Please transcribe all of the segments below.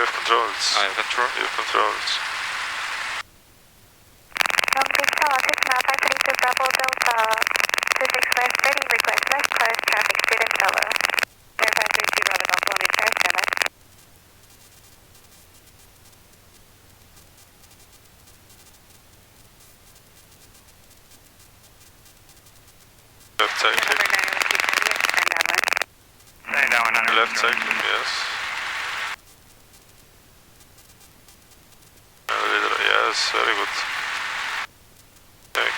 have controls. I have control. You have controls. Big Tower, 695 Bravo Delta, 26 West, ready, request left cars, traffic student solo. Verify 32 Bravo Delta, let me start, stand by. Left cycling. Left cycling, yes. Yes, very good. Okay.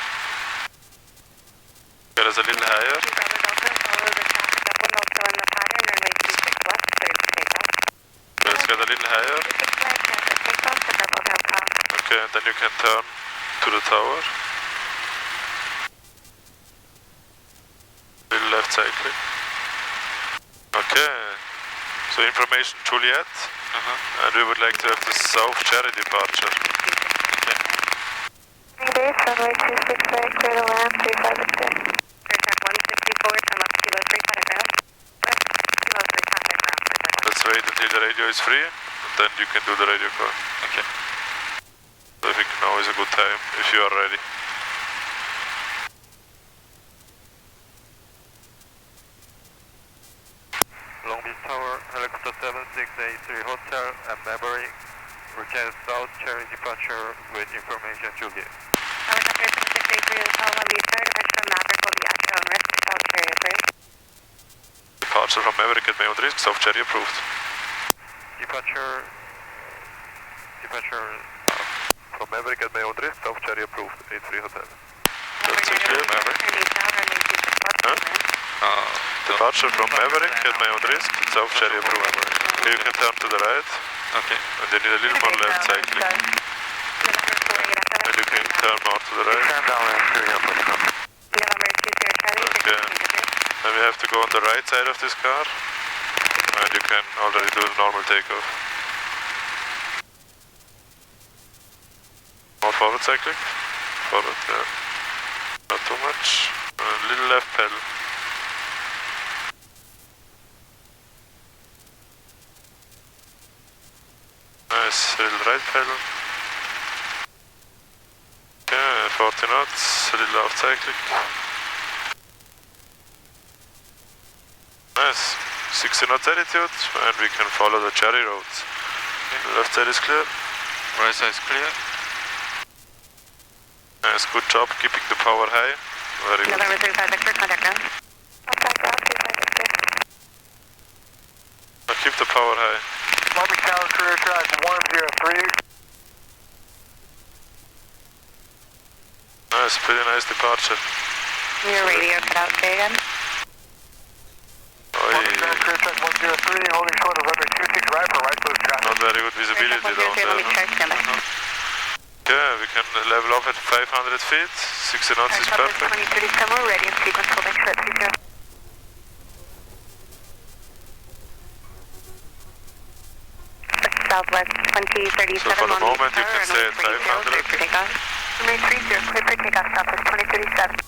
Get us a little higher. Let's get a little higher. Okay, and then you can turn to the tower. Little left cycling. Okay. So information Juliet. And we would like to have the South Cherry departure. Base, runway 26 right, clear to land, 35 is good. Aircraft 164, turn left, kilo 3, contact ground. Left, kilo 3, contact ground. Let's wait until the radio is free, and then you can do the radio call. Okay. So I think now is a good time, if you are ready. Long Beach Tower, helicopter 7683 Hotel and Maverick. Request South Cherry departure with information Juliet. Helicopter 7683 Hotel, Long Beach Tower, departure from Maverick will be at your own risk, South Cherry approved. Departure from Maverick at my own risk, South Cherry approved. Departure From Maverick at my own risk, South Cherry approved, 83 Hotel. That's clear, Maverick. Departure from Maverick at my own risk, South Cherry approved. Okay, you can turn to the right. Okay. And you need a little more left cycling. And you can turn more to the right. Okay. Then we have to go on the right side of this car. And you can already do the normal takeoff. More forward cycling. Forward, yeah. Not too much. A little left pedal. Nice, a little right pedal. Okay, 40 knots, a little left cycling. Nice, 60 knots altitude, and we can follow the cherry roads. Okay. Left side is clear. Right side is clear. Nice, good job keeping the power high. Very good. November 35 Victor, contact ground. Contact ground, 35 Victor. Now keep the power high. Long Beach Tower, career drive 103. Nice, pretty nice departure. Your radio cut out, say again. Oi, Long Beach Tower, career drive 103, holding short of runway 26 right for right close traffic. not very good visibility down Let me there. check, stand by. Okay, we can level off at 500 feet. 60 knots is perfect. 2037, we're ready in sequence, holding short 30. Southwest 2037. So for the moment you can stay at 500. Runway 30, clear for takeoff, Southwest 2037.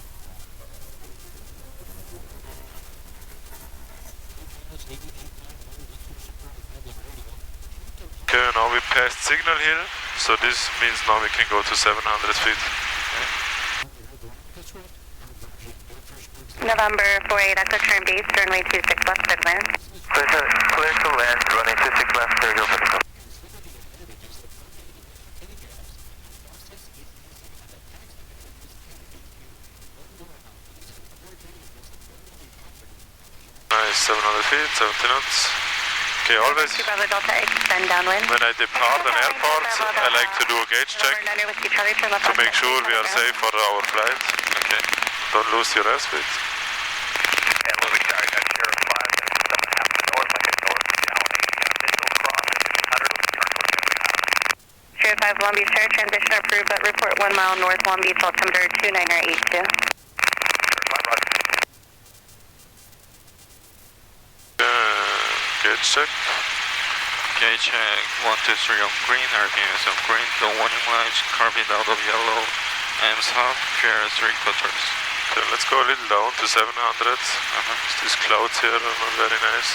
Okay, now we passed Signal Hill, so this means now we can go to 700 feet. November 48, Echo turn base, runway 26 left, clear. Clear to land, runway 26 left, clear to go. Nice, 700 feet, 70 knots. Okay, always Bravo Delta, extend downwind. when I depart an airport, I like to do a gauge check to make sure we are safe for our flight. Okay, don't lose your airspeed. And Long Beach Tower, got Sheriff 5, that's 7.5 north, like a north down missile crossing, 100 with turn north. Sheriff 5, Long Beach Tower, transition approved, but report 1 mile north Long Beach, altimeter 2982. Gauge check. Gauge check 123 on green, everything is on green, no warning lights, carbon out of yellow, AMS half, clear 3/4. Okay, let's go a little down to 700. These clouds here are not very nice.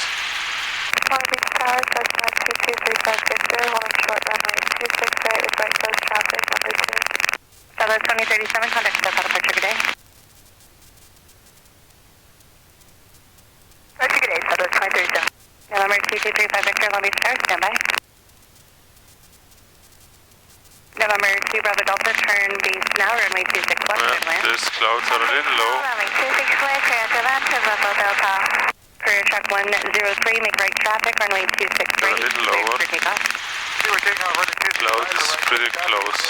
Long Beach Tower, Cessna 2235 Victor, R37, contact SoCal departure, good day. Departure, good day, Southwest 2037. November 2235 Victor, Long Beach Tower, standby. November 2 Bravo Delta, turn base now, runway 26 left, and land. These clouds are a little low. Runway 26 left, clear to land to Bravo Delta. Career track 103, make right traffic, runway 263. A little lower. For takeoff. Cloud is pretty close.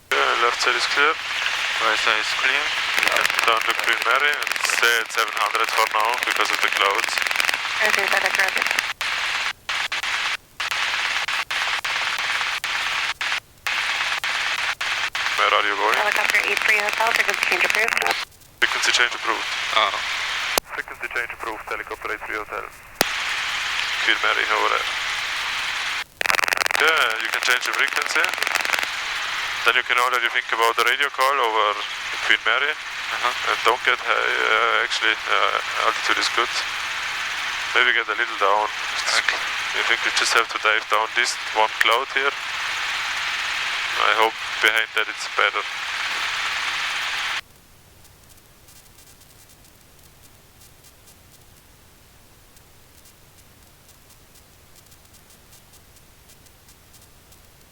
Yeah, left side is clear. Right side is clear. Turn to Queen Mary and stay at 700 for now because of the clouds. Roger, roger. Where are you going? Helicopter 83 Hotel, frequency change approved. Frequency change approved. Oh. Frequency change approved, helicopter 83 Hotel. Queen Mary over there. Yeah, you can change the frequency. Then you can already think about the radio call over Queen Mary. And don't get high, actually, altitude is good. Maybe get a little down. Okay. I think we just have to dive down this one cloud here. I hope behind that it's better.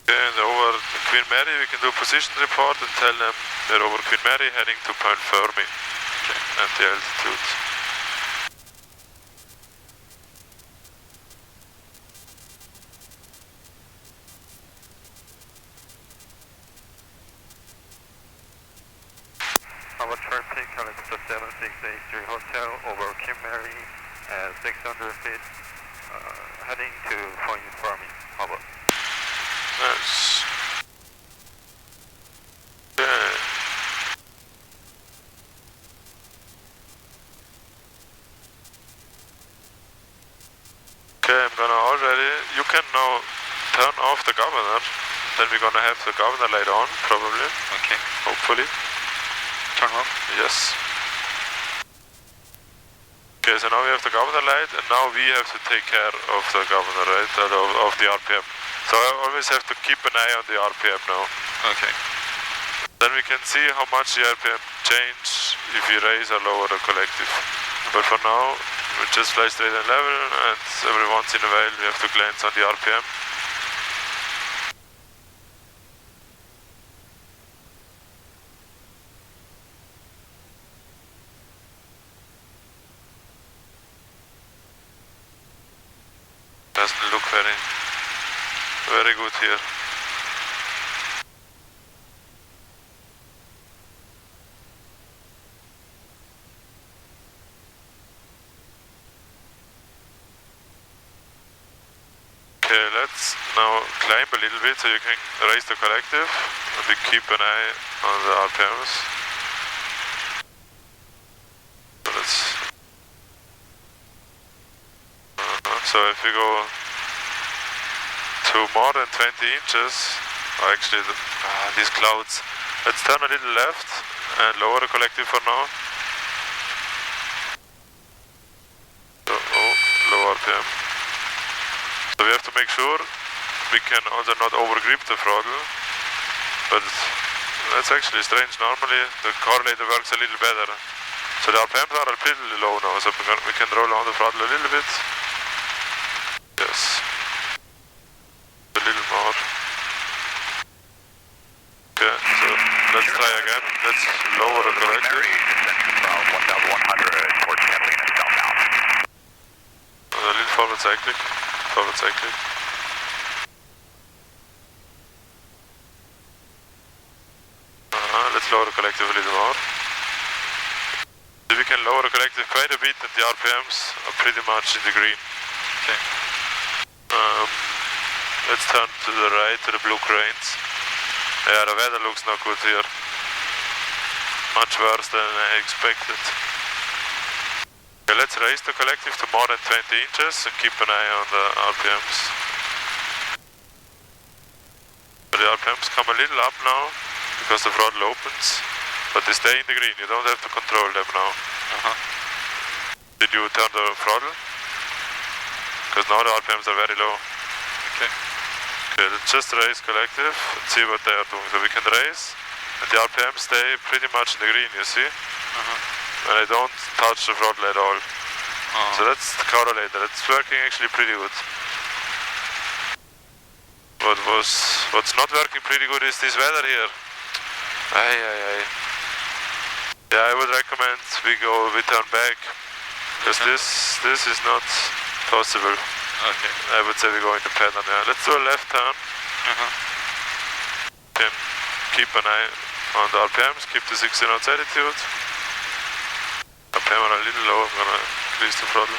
And over Queen Mary we can do position report and tell them they're over Queen Mary heading to Point Fermi at the altitude. Our traffic, helicopter 7683 Hotel over Queen Mary at 600 feet, heading to Point Fermi. Over. Yes. Yeah. Okay, I'm gonna already, you can now turn off the governor, then we're gonna have the governor light on, probably, Okay. hopefully. Turn on. Yes. Okay, so now we have the governor light, and now we have to take care of the governor, right, of the RPM. So I always have to keep an eye on the RPM now. Okay. Then we can see how much the RPM change if we raise or lower the collective. But for now, we just fly straight and level, and every once in a while we have to glance on the RPM. Doesn't look very good here. Okay, let's now climb a little bit so you can raise the collective and we keep an eye on the RPMs. So let's... So if we go to more than 20 inches, or actually these clouds, let's turn a little left and lower the collective for now. So, low RPM. So we have to make sure we can also not overgrip the throttle, but that's actually strange. Normally the correlator works a little better. So the RPMs are a little low now, so we can roll on the throttle a little bit. Yes. A little more. Okay, so let's try again. Let's lower the collective. Mary descending from 1100 towards Catalina southbound. A little forward cyclic. Forward cyclic. Let's lower the collective a little more. So we can lower the collective quite a bit and the RPMs are pretty much in the green. Okay. Let's turn to the right to the blue cranes. Yeah, the weather looks not good here. Much worse than I expected. Okay, let's raise the collective to more than 20 inches and keep an eye on the RPMs. So the RPMs come a little up now because the throttle opens, but they stay in the green. You don't have to control them now. Did you turn the throttle? Because now the RPMs are very low. Okay. Okay, let's just raise collective and see what they are doing. So we can raise, and the RPM stay pretty much in the green, you see? And I don't touch the throttle at all. So that's the correlator. It's working actually pretty good. What's not working pretty good is this weather here. Yeah, I would recommend we turn back, because this is not possible. Okay. I would say we go into pattern. Yeah. Let's do a left turn. Can keep an eye on the RPMs, keep the 60 knots altitude. RPM are a little low, I'm gonna increase the throttle.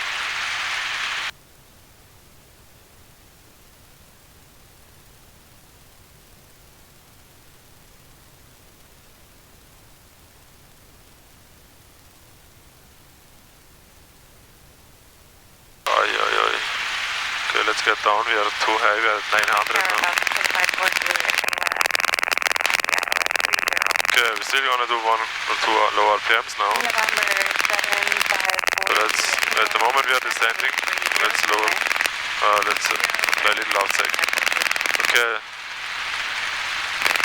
Okay, let's get down. We are too high. We are at 900 now. Okay, we're still gonna do 1 or 2 low RPMs now. So let's, at the moment we are descending. Let's lower. Let's play a little outside. Okay.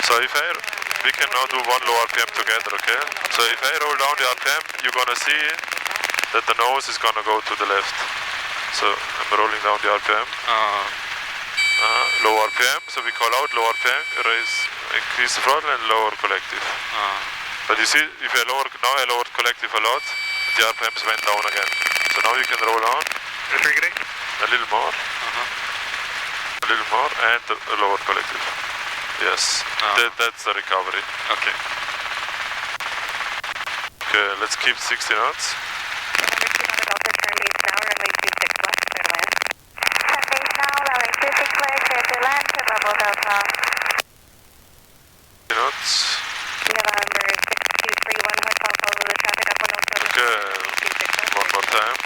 So we can now do 1 low RPM together. Okay. So if I roll down the RPM, you're gonna see that the nose is gonna go to the left. So I'm rolling down the RPM. Low RPM, so we call out low RPM, increase the throttle and lower collective. But you see, if I lower, now I lowered collective a lot, the RPMs went down again. So now you can roll on. A little more. A little more, and a lower collective. Yes, that's the recovery. Okay. Okay, let's keep 60 knots. Knots. Okay, one more time.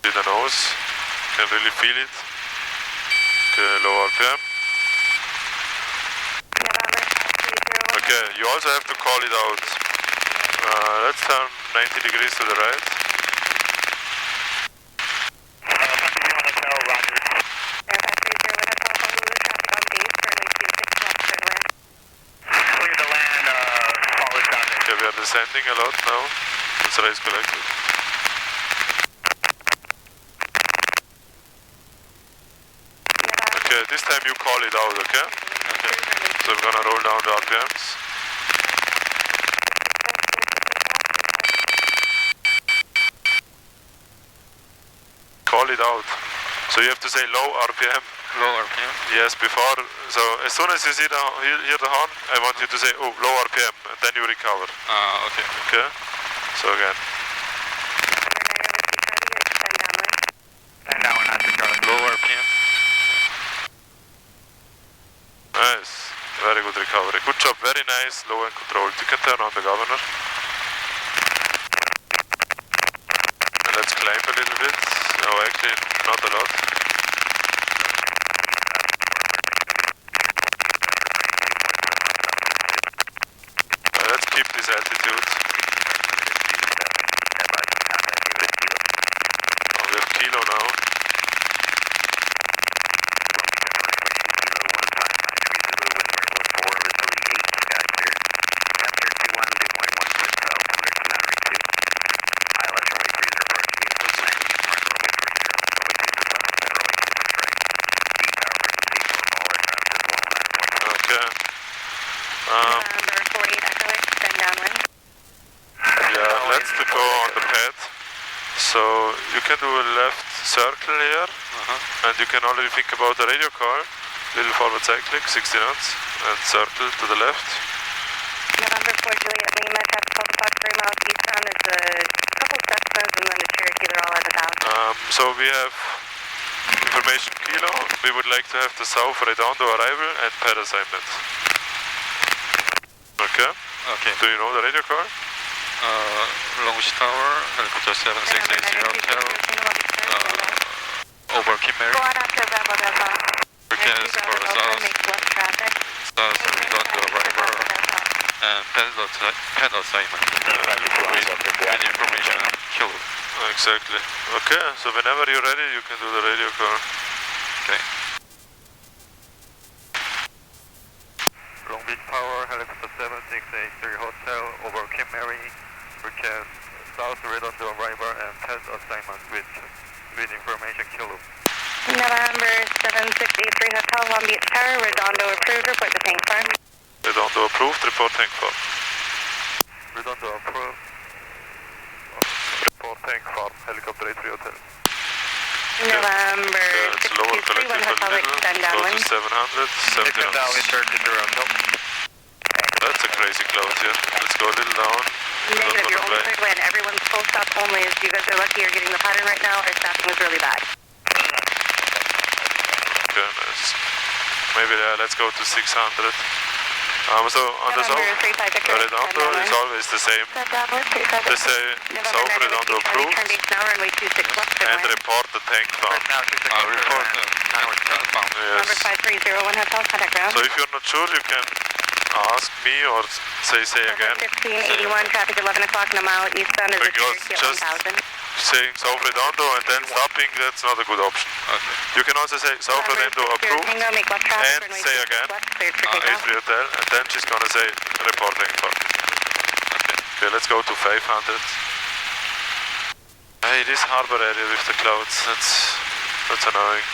See the nose, can really feel it. Okay, low RPM. Okay, you also have to call it out. Let's turn 90 degrees to the right. Okay, we are descending a lot now. Let's raise collective. Okay, this time you call it out, okay? Okay. So we're gonna roll down the RPMs. Call it out. So you have to say low RPM. Low RPM? Yes, before. So as soon as you see hear the horn, I want you to say, oh, low RPM, and then you recover. Okay. Okay? So again. Low RPM. Nice. Very good recovery. Good job. Very nice. Low and controlled. You can turn on the governor. And let's climb a little bit. No, actually, not a lot. Let's keep this altitude. Oh, we have kilo now. Yeah, let's go on the pad. So you can do a left circle here, and you can already think about the radio call. Little forward cyclic, 60 knots, and circle to the left. November 4 Juliet Lima, Tactical Fox 3 miles eastbound. It's a couple Cessnas and then the Cherokee. They're all at 1,000. So we have information kilo. We would like to have the south redondo arrival and pad assignment. Okay. Okay. Do you know the radio call? Launch Tower, helicopter 7680 Hotel, over Kimberley. Go on after Bravo Delta. Request for south, south redondo arrival, and pad assignment. With information kilo. Exactly. Okay, so whenever you're ready, you can do the radio call. Okay. Long Beach Tower, helicopter 7683 Hotel over Kim Mary, request South Redondo arrival and test assignment with information kilo. November 7683 Hotel, Long Beach Tower, Redondo approved, report the tank farm. Redondo approved, report tank farm. Redondo approved. Report tank farm, helicopter 83 Hotel. November It's lower 6231 collective Hotel, a little, extend go to downwind. 700, 70 knots. That's a crazy cloud here. Let's go a little down. Negative, you're only cleared wind. Everyone's full stop only. As you guys are lucky you're getting the pattern right now. Our staffing was really bad. Okay, nice. Maybe let's go to 600. So on the south, Redondo is always the same. They say South Redondo approved and report the tank farm. Report the tank farm. Number Yes. 5301 Hotel, contact ground. So if you're not sure, you can ask me or say again. 1581, traffic 11 o'clock and a mile eastbound is Because at just 1000. saying South Redondo and then stopping, that's not a good option. Okay. You can also say South Redondo approved Tango, make left traffic, and runway say 26 again, left, cleared for takeoff. 83 Hotel, and then she's gonna say reporting for. Okay, let's go to 500. Hey, this harbor area with the clouds, that's annoying.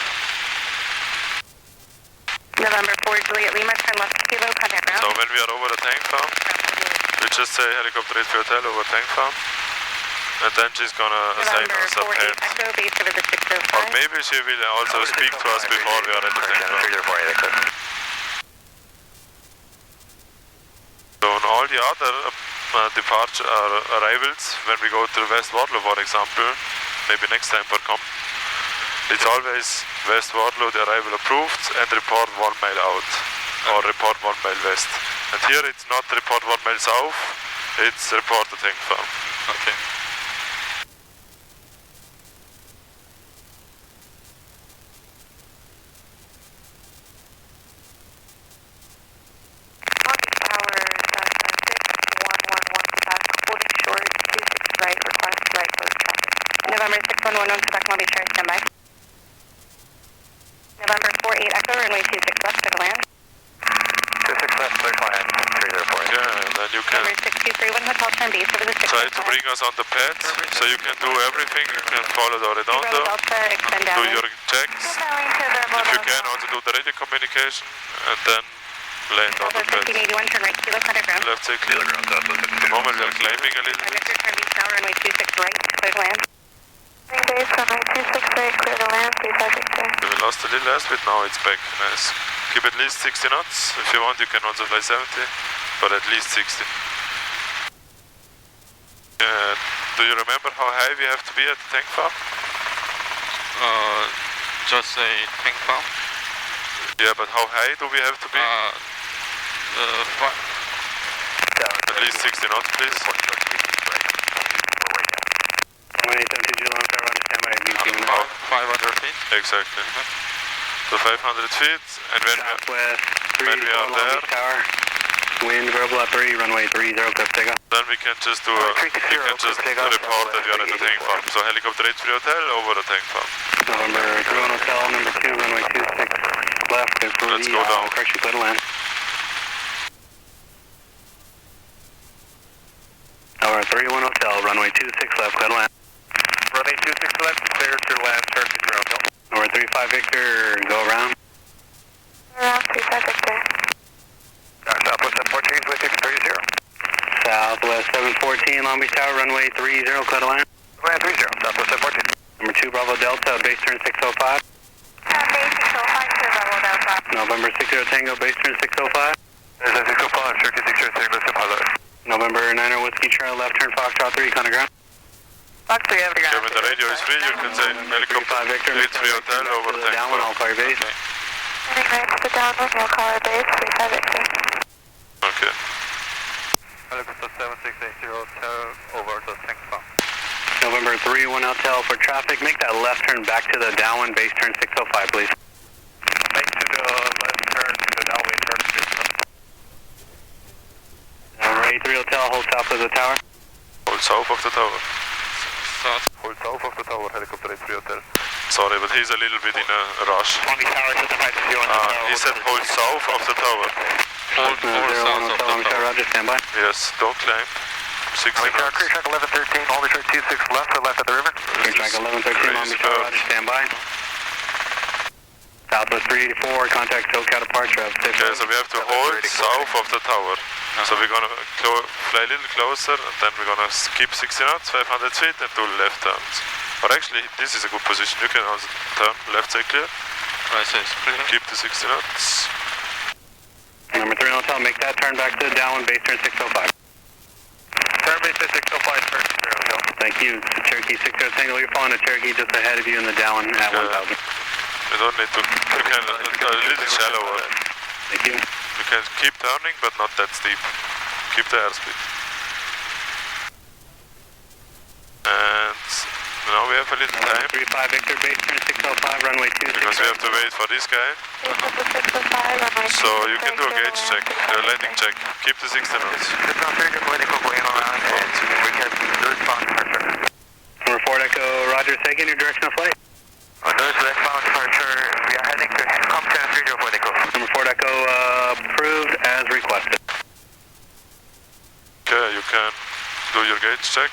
November 4 Juliet Lima, turn left to Kilo, contact ground. So when we are over the tank farm, we just say helicopter 83 Hotel over tank farm, and then she's gonna assign November us a 48 pad. Echo, base over the 605. Or maybe she will also speak to us before we are at the tank farm. So on all the other departure arrivals, when we go to West Waterloo, for example, maybe next time for come, it's always West Waterloo, the arrival approved, and report 1 mile out, or report 1 mile west. And here it's not report 1 mile south, it's report the tank farm. Okay. November 6111 Quebec, Long Beach, stand by. November 48 Echo, runway 26 left, clear to land. 26 left, clear to land, 304. Yeah, and then you can Number 6231 Hotel, turn base over the 605. try to bring us on the pad, so you can do everything. You can follow the Redondo, Delta, extend do downwind. your checks. If you can, also do the radio communication, and then land on the pad. 1581, turn right, Kilo, contact ground. Left say clear. At the moment we are climbing a little bit. Victor, turn beach now, runway 26 right, clear to land. Base runway 26 right, clear to land, 35 Victor. We lost a little last bit, now it's back. Nice. Keep at least 60 knots. If you want, you can also fly 70, but at least 60. Do you remember how high we have to be at the tank farm? Just say tank farm. Yeah, but how high do we have to be? At least 60 knots, please. 500 feet. Exactly. So 500 feet, and when we are there, Wind verbal at 3, runway 30, clip takeoff. then we can just do report that we are at the tank farm. So helicopter 83 Hotel over the tank farm. November 31 Hotel, number 2, runway 26 left, clear for Let's go down. correction, clear to land. Tower 31 Hotel, runway 26 left, clear to land. Runway 26 left, clear to land, turn to ground. Number 35 Victor, go around. Around 35 Victor. Southwest 714, with 630. Southwest 714, Long Beach Tower, runway 30, clear to land. Land 30, Southwest 714. Number 2 Bravo Delta, base turn 605. Base 605 to Bravo Delta. November 60 Tango, base turn 605. There's a 605, circuit 630, listen, hello. November 9 Whiskey Trail, left turn Foxtrot 3, contact ground. Fox 3 over the Okay, ground. when the radio is free, you can say helicopter 83 Hotel over the tank Downwind, farm. all clear base. Heading right to the downwind, we'll call our base, 35 Victor. Okay. Helicopter 7680 Hotel, over the tank farm. November 31 Hotel for traffic. Make that left turn back to the downwind, base turn 605, please. Make to the left turn to the downwind, turn to Number 83 Hotel, hold south of the tower. Hold south of the tower. South. Hold south of the tower, helicopter 83 Hotel. Sorry, but he's a little bit in a rush. He said hold south of the tower. Hold south of the tower. Roger, stand by. Yes, don't climb. 60 Clear knots. track 1113, only track 26 left at the river. Clear track 1113, Long Beach Tower, Roger, stand by. Southwest 384, contact SoCal departure of 6. Okay, so we have to hold south of the tower. So we're gonna fly a little closer, and then we're gonna keep 60 knots, 500 feet, and do left turns. But actually, this is a good position. You can also turn left side clear. Right side is clear. Keep the 60 knots. Number 3 hotel, make that turn back to the downwind, base turn 605. Turn base at 605, turn 0. Thank you. Cherokee 60 Tango, you're following a Cherokee just ahead of you in the downwind at 1000. You don't need to, you can a little shallower. Thank you. You can keep turning, but not that steep. Keep the airspeed. And now we have a little time. 35 Victor, base turn 605, runway 2. Because we have to wait for this guy. So you can do a gauge check, a landing check. Keep the 60 knots. Number 4 Echo, Roger, taking your direction of flight. We are heading to Compton 304 Echo. Number 4 Echo, approved as requested. Okay, you can do your gauge check.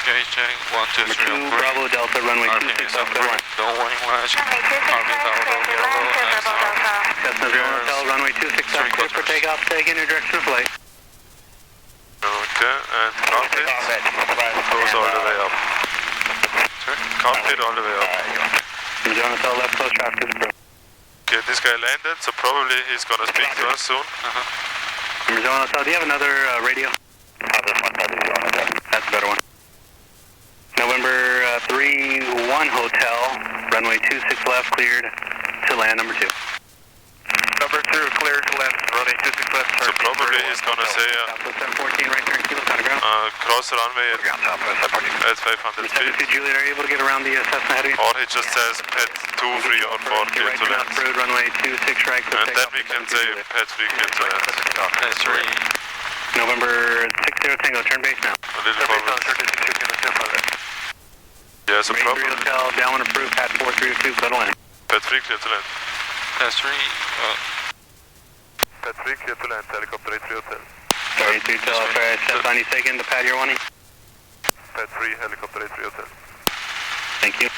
Gauge check, 1, 2, 3, Number 2 Bravo Delta, runway 26 off the line. Don't warning flash. Army Tower, yellow, Cessna 0 Hotel, runway 26 off clear for takeoff, taking your direction of flight. Okay, and cockpit goes all the way up. Cockpit all the way up. Number 0 Hotel, left close traffic is approved. Okay, this guy landed, so probably he's gonna speak to us soon. Number 0 Hotel, do you have another radio? That's a better one. November 3-1 Hotel, runway 26 left, cleared to land number 2. Number 2, clear to land, running 26 left. So probably he's gonna say Southwest 714, right turn, kilo, on the ground. cross the runway at 500 feet. 72 Juliet, are you able to get around the Cessna head of you? Or he just says pet 2, 3 or 4 clear Right to turn land. approved, runway 26 right, clear And then takeoff we to can 72 say Juliet. pet 3 clear to land. That's 3. November 60 Tango, turn base now. A little forward. Yeah, so Number 83 probably Hotel, downwind approved, pad 4302, clear to land. pet 3 clear to land. That's 3. Pet 3 clear to land, helicopter 83 hotel. Sorry, 3 Hotel, sorry, step on you taken, the pad you're wanting. Pet 3 helicopter 83 hotel. Thank you.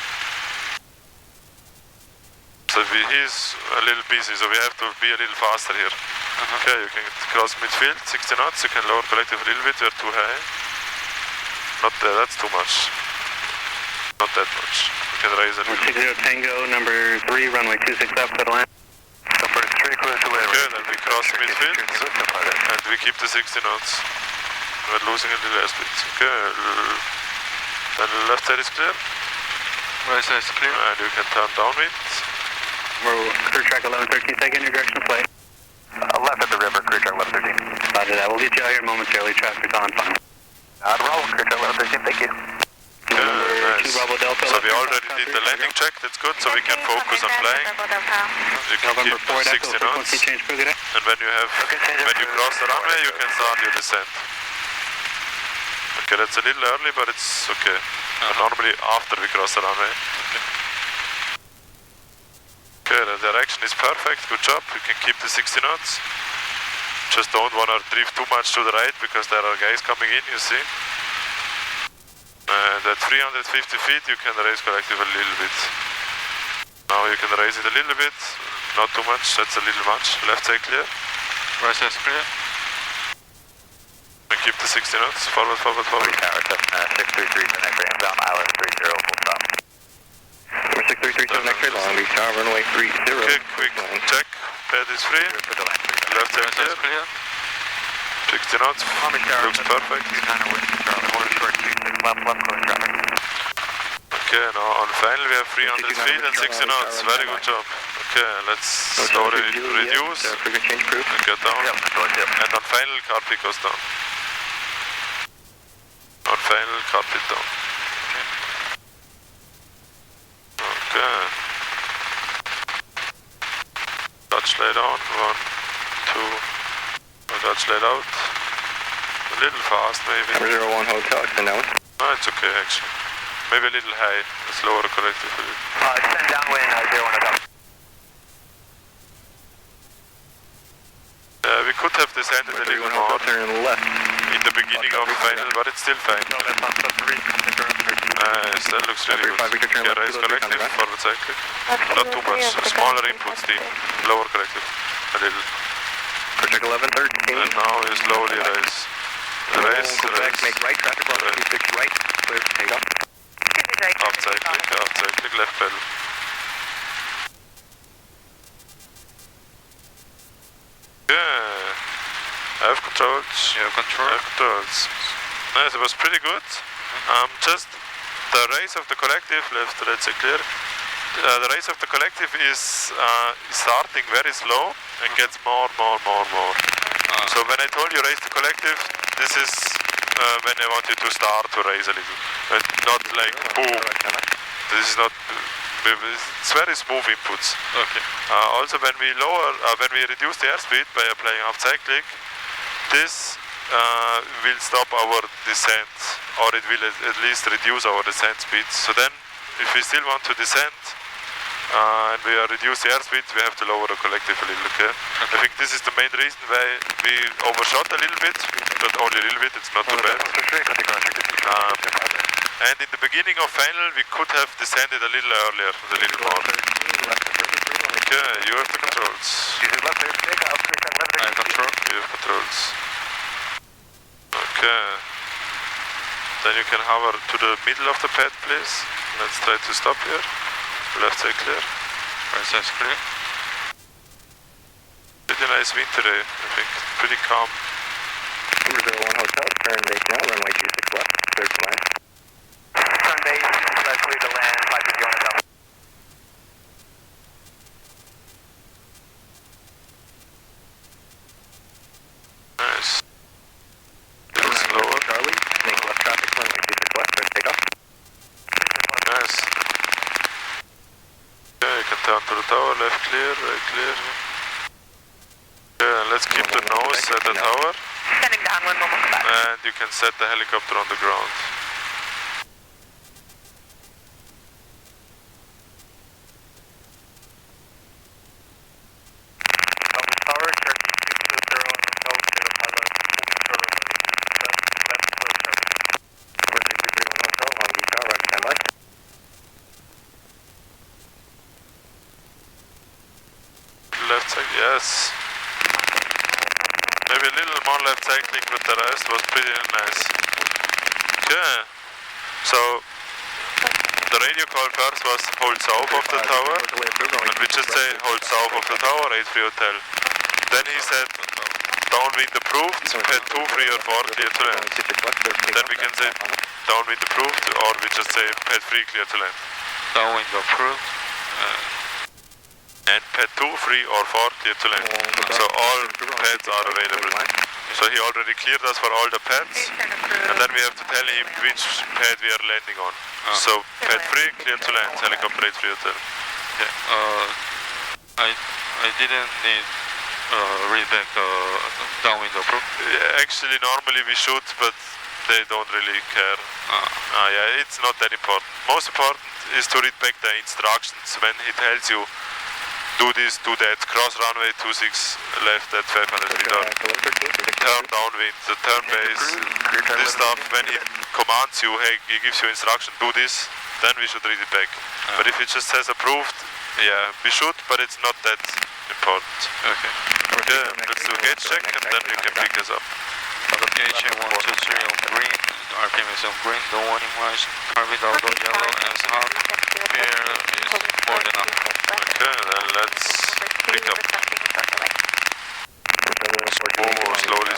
So he's a little busy, so we have to be a little faster here. Okay, you can cross midfield, 60 knots, you can lower collective a little bit, we're too high. Not there, that's too much. Not that much. You can raise a little. 60 Tango, number 3, runway 26 left, clear to land. Number 3, clear to land. Okay, then we cross midfield, and we keep the 60 knots. We're losing a little airspeed. Okay, then the left side is clear. Right side is clear. And you can turn downwind. We're clear track 1113, taking your direction of flight. Left at the river, clear track 1113. Roger that, we'll get you out here momentarily, traffic on final. Bravo, clear track 1113, thank you. Number 2 Bravo Delta. So we already did the landing check, that's good, so we can focus on flying. You can November keep 4 the Echo, 60 frequency knots, change, good day. and when you cross the runway, you can start your descent. Okay, that's a little early, but it's okay. Normally after we cross the runway. Okay, the direction is perfect, good job, you can keep the 60 knots. Just don't want to drift too much to the right, because there are guys coming in, you see. And at 350 feet you can raise collective a little bit. Now you can raise it a little bit, not too much, that's a little much. Left side clear. Right side is clear. And keep the 60 knots, forward, forward, forward. Tower, 633 to X-ray, inbound island 30, full stop. Number 6337 X-ray, Long Beach Tower, runway 30. Okay, quick check, pad is free. Left side Right side is clear. clear. 60 knots, looks perfect. Okay, now on final we have 300 feet and 60 knots, very good job. Okay, let's slowly reduce and get down. And on final, carpet goes down. On final, carpet down. Okay. Dutch laid on, 1, 2, Dutch laid out. A little fast maybe. Number 01 Hotel, extend down. No, it's okay actually. Maybe a little high. Let's lower the collective a little. Extend downwind 01 hotel. We could have descended a little more turn left. in the beginning of the final, but it's still fine. Yes, that looks really good. Yeah, raise collective, forward cyclic. Not too much. Smaller inputs, team. Lower collective. A little. Project 1113. And now you slowly raise. Raise, raise. Make right, traffic 126 right, clear for takeoff. Half cyclic, left pedal. Yeah, I have controls. You have control. I have controls. Nice, it was pretty good. Just the race of the collective, left, right, say clear. The race of the collective is starting very slow and gets more. So when I told you raise the collective, this is when I want you to start to raise a little. Not like boom. This is not. It's very smooth inputs. Okay. Also, when we reduce the airspeed by applying half cyclic, this will stop our descent, or it will at least reduce our descent speed. So then, if we still want to descend and we reduce the airspeed, we have to lower the collective a little. Okay? I think this is the main reason why we overshot a little bit, but only a little bit. It's not too bad. And in the beginning of final, we could have descended a little earlier, a little more. Okay, you have the controls. I have control. You have controls. Okay. Then you can hover to the middle of the pad, please. Let's try to stop here. Left side clear. Right side clear. Pretty nice wind today, I think. Pretty calm. Number 01 hotel, turn base now, runway 26 left, clear to land. Turn base, clear to land, 550 on hotel. Nice. It's lower. Charlie, make left traffic, runway 26 left, clear to take off. Nice. Okay, you can turn to the tower, left clear, right clear. Okay, let's keep the nose at the tower. Sending downwind, almost back. And you can set the helicopter on the ground. Tower, Cherokee 620 hotel, zero pilot, control left, clear traffic. 46331 hotel, Long Beach Tower, right standby. Left side, yes. Maybe a little more left cycling, but the rest was pretty nice. Okay, so the radio call first was hold south of the tower, and we just say hold south of the tower, 83 hotel. Then he said downwind approved, pad 2 free or 4 clear to land. Then we can say downwind approved, or we just say pad 3 clear to land. Downwind approved. And pad 2 free or 4 clear to land. So all pads are available. So he already cleared us for all the pads, and then we have to tell him which pad we are landing on. So pad 3 clear to land, helicopter 83 hotel. Yeah. I didn't need read back downwind approved. Yeah, actually, normally we should, but they don't really care. Yeah, it's not that important. Most important is to read back the instructions when he tells you do this, do that, cross runway 26 left at 500 feet or turn downwind, the turn base, this stuff. When he commands you, hey, he gives you instruction, do this, then we should read it back. But if it just says approved, yeah, we should, but it's not that important. Okay. Okay, let's do a gauge check and then you can pick us up. HM 123 on green, RPM is on green, the warning was carbon although yellow as hot, here is more than enough. Okay, then let's pick up. Oh, slowly.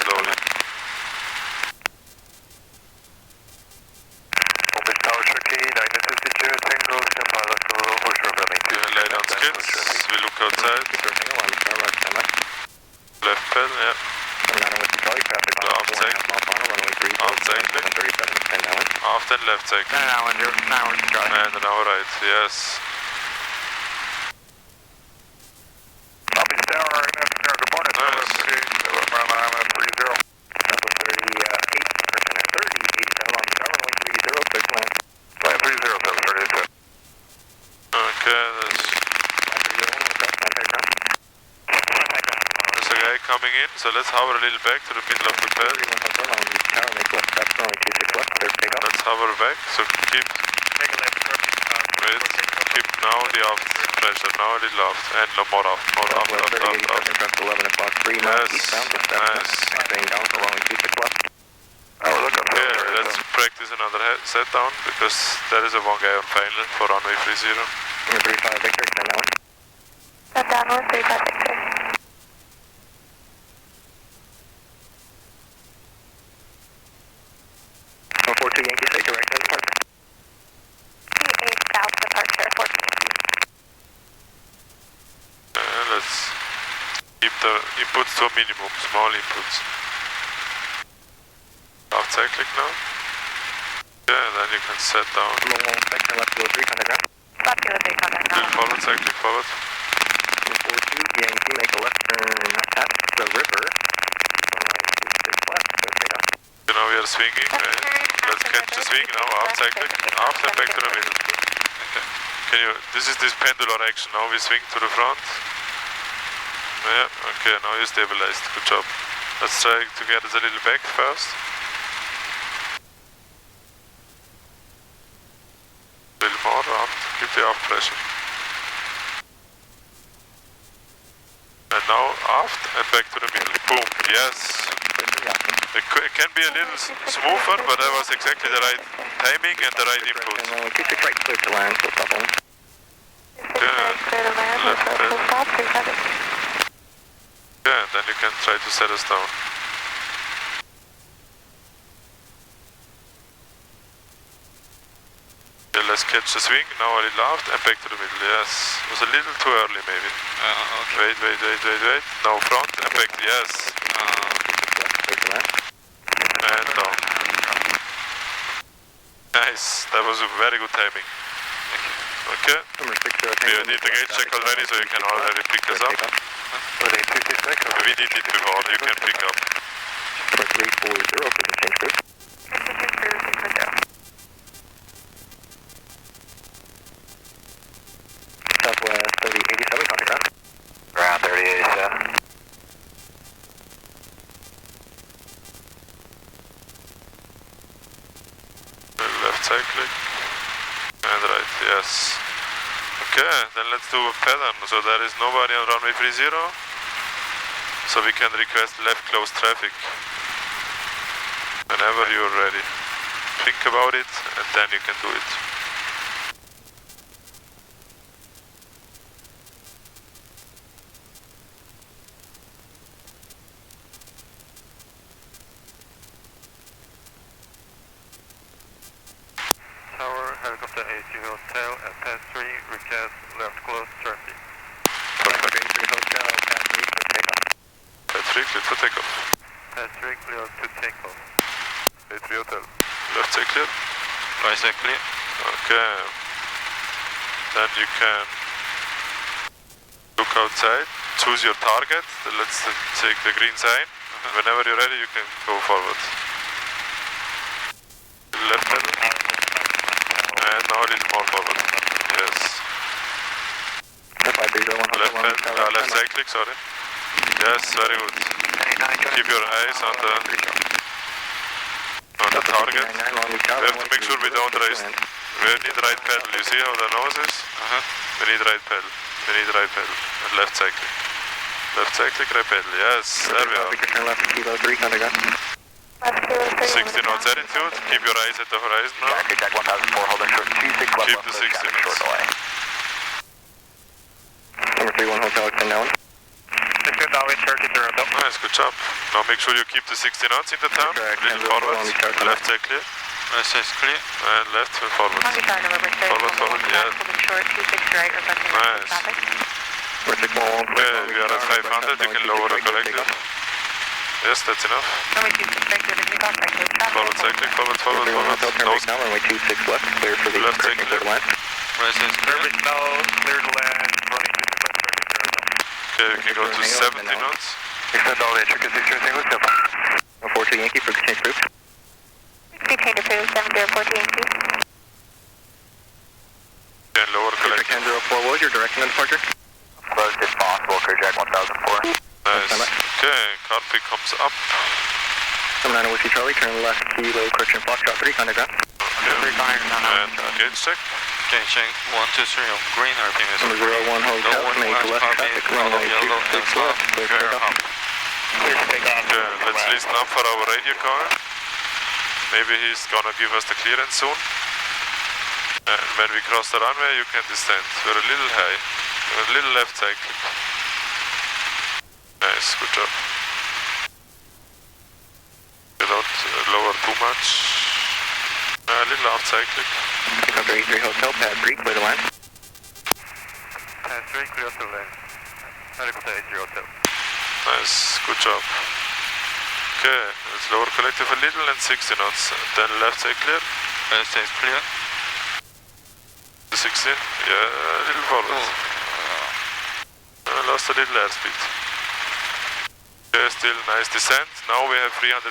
Tower, Cherokee, 922, Tango, Impala, Solo, Horseshoe, Okay, lay down skids, we look outside. Left pedal, yeah. Off then left cycle. And now right, yes. Copy Tower, good morning. Nice. 30, 38, 37 on the tower, 130, 6 land. 530. so let's hover a little back to the middle of the pad. Let's hover back, so keep Make a left approaching with, keep now the aft pressure, now a little aft, and no more aft, more aft, aft, aft, aft. 11 o'clock, 3 miles eastbound, Nice. staying down for runway 26 left. Okay, let's practice another set down, because there is a one guy on final for runway 30. Number 35 Victor, extend down. Step downwind, 35 Victor. 142 Yankee, say direct on departure. T8 south departure, 14. Let's keep the inputs to a minimum, small inputs. Aft cyclic now. Yeah, and then you can set down. Number 1 section left below 3, contact ground. Left below 3 contact Little now. forward, cyclic forward. Number 42 Yankee, make a left turn at the river. Runway 26 left, clear takeoff. So now we are swinging, right? Let's catch the swing now, aft cyclic, aft and back to the middle. Okay. Can you, this is this pendular action, now we swing to the front. Yeah, okay, now you stabilized, good job. Let's try to get us a little back first. A little more aft, keep the aft pressure. And now aft and back to the middle, boom, yes. It can be a little smoother, but that was exactly the right timing and the right input. Runway 26 right, clear to land, so stop on. Yeah, Clear to land, left full bed. stop, 37. Yeah, and then you can try to set us down. Yeah, let's catch the swing, now a little aft and back to the middle, yes. It was a little too early maybe. Okay. Wait. Now front and back, yes. Clear to land. And down. Nice, that was a very good timing. Okay, Number 6 we need the gauge check already, so you can already pick us up. We did it before, you can pick up. 340 for the change group. Continue through 610. Southwest 3087, contact ground. Ground 3087. Left cyclic and right, yes. Okay, then let's do a pattern. So there is nobody on runway 30. So we can request left close traffic whenever you're ready. Think about it and then you can do it. Tower, helicopter A2 Hotel at pass 3, request left close traffic. Helicopter A3 Hotel, pass 3, clear takeoff. That's 3 clear to take off. Pass 3 clear to take off. A3 hotel. Left side clear. Right side clear. Okay. Then you can look outside, choose your target. Let's take the green sign. Whenever you're ready, you can go forward. Left pedal. And now a little more forward. Yes. Left pedal. Left side click, sorry. Yes, very good. Keep your eyes on the target. We have to make sure we don't race. We need right pedal. You see how the nose is? We need right pedal. We need right pedal. And left side click. Left side click, right pedal. Yes, there we are. Turn left, kilo 3, contact ground. Left kilo 3. 60 knots attitude. Keep your eyes at the horizon now. Jack, Jack 1004, hold on short 26 left. Keep the 60 short knots. delay. Number 31 Hotel, extend down. Extend down in Turkey, Toronto. Nice, good job. Now make sure you keep the 60 knots in the town. Correct. Little forward. Left side clear. Right side clear. And left and forward. Monkey Tower, November 6, Forward, yeah. holding short 26 right, requesting Nice. traffic. Number 6 1 Yeah, we are at 500. You can lower the collective. Yes, that's enough. Runway 26 right, clear to take off, right close traffic. Forward side click, forward. 31 Hotel, turn Nose. right now, runway 26 left, clear for the Left correction, side clear to land. Right side clear. Service now, clear to land, running 26 left, Turkey, Toronto. Okay, we can go to 70 knots. Extend down in Turkey, 6 Hotel. 42 Yankee for the change group. Maintain approved, 704 Yankee. Can lower Perfect collective. 10-04 Wood, you're directing the departure. Closed if possible, clear Jack 1004. Nice. Okay, copy comes up. I'm 9 Whiskey Charlie, turn left kilo, correction, Foxtrot 3, contact ground. And gauge check. Gauge check 123 on green, RPM is Number 01 Hotel, make left traffic, runway 26 left, clear takeoff. Clear to take off. Okay, let's listen up for our radio call. Maybe he's gonna give us the clearance soon. And when we cross the runway, you can descend. We're a little high. We're a little left cyclic. Nice, good job. Without lower too much. A little out cyclic. Number 83 Hotel, pad 3, clear to land. Pad 3, clear to land. Helicopter 83 Hotel. Nice, good job. Okay, let's lower collective a little and 60 knots. Then left side clear. left side clear. 60, yeah, a little forward. Lost a little airspeed. Okay, still nice descent. Now we have 350,